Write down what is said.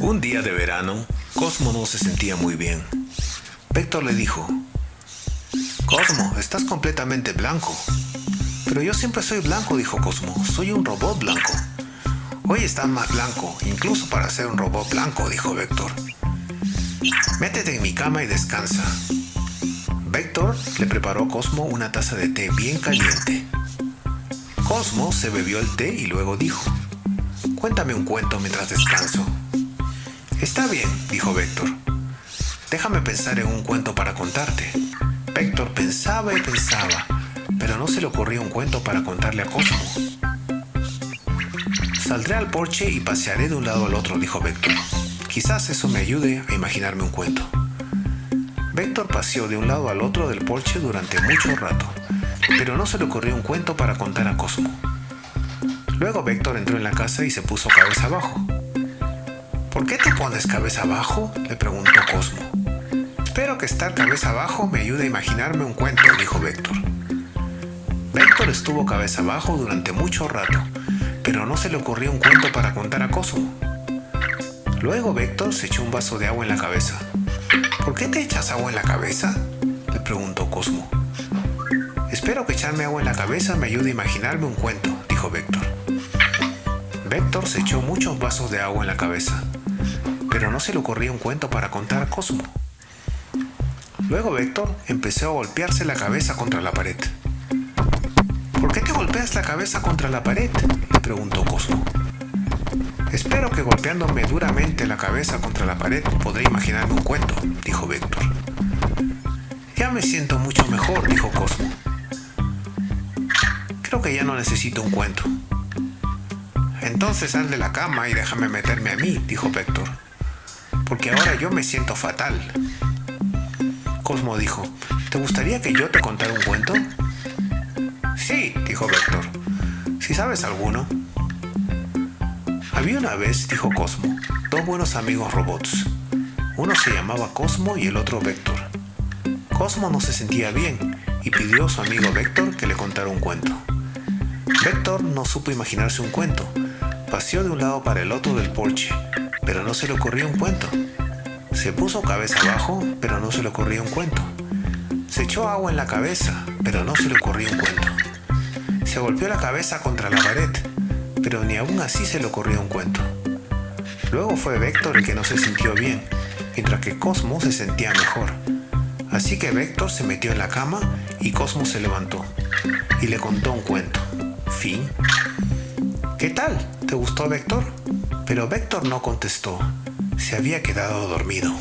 Un día de verano, Cosmo no se sentía muy bien. Vector le dijo: Cosmo, estás completamente blanco. Pero yo siempre soy blanco, dijo Cosmo. Soy un robot blanco. Hoy estás más blanco, incluso para ser un robot blanco, dijo Vector. Métete en mi cama y descansa. Vector le preparó a Cosmo una taza de té bien caliente. Cosmo se bebió el té y luego dijo: Cuéntame un cuento mientras descanso. Está bien, dijo Vector. Déjame pensar en un cuento para contarte. Vector pensaba y pensaba, pero no se le ocurría un cuento para contarle a Cosmo. Saldré al porche y pasearé de un lado al otro, dijo Vector. Quizás eso me ayude a imaginarme un cuento. Vector paseó de un lado al otro del porche durante mucho rato, pero no se le ocurrió un cuento para contar a Cosmo. Luego Vector entró en la casa y se puso cabeza abajo. ¿Por qué te pones cabeza abajo?, le preguntó Cosmo. Espero que estar cabeza abajo me ayude a imaginarme un cuento, dijo Vector. Vector estuvo cabeza abajo durante mucho rato, pero no se le ocurrió un cuento para contar a Cosmo. Luego Vector se echó un vaso de agua en la cabeza. ¿Por qué te echas agua en la cabeza?, le preguntó Cosmo. Espero que echarme agua en la cabeza me ayude a imaginarme un cuento, dijo Vector. Vector se echó muchos vasos de agua en la cabeza, pero no se le ocurría un cuento para contar a Cosmo. Luego Vector empezó a golpearse la cabeza contra la pared. ¿Por qué te golpeas la cabeza contra la pared?, le preguntó Cosmo. Espero que golpeándome duramente la cabeza contra la pared podré imaginarme un cuento, dijo Vector. Ya me siento mucho mejor, dijo Cosmo. Creo que ya no necesito un cuento. Entonces sal de la cama y déjame meterme a mí, dijo Vector, porque ahora yo me siento fatal. Cosmo dijo: ¿Te gustaría que yo te contara un cuento? Sí, dijo Vector. ¿Si sabes alguno? Había una vez, dijo Cosmo, dos buenos amigos robots. Uno se llamaba Cosmo y el otro Vector. Cosmo no se sentía bien y pidió a su amigo Vector que le contara un cuento. Vector no supo imaginarse un cuento. Paseó de un lado para el otro del porche, pero no se le ocurrió un cuento. Se puso cabeza abajo, pero no se le ocurría un cuento. Se echó agua en la cabeza, pero no se le ocurría un cuento. Se golpeó la cabeza contra la pared, pero ni aún así se le ocurrió un cuento. Luego fue Vector el que no se sintió bien, mientras que Cosmo se sentía mejor. Así que Vector se metió en la cama y Cosmo se levantó y le contó un cuento. Fin. ¿Qué tal? ¿Te gustó, Vector? Pero Vector no contestó. Se había quedado dormido.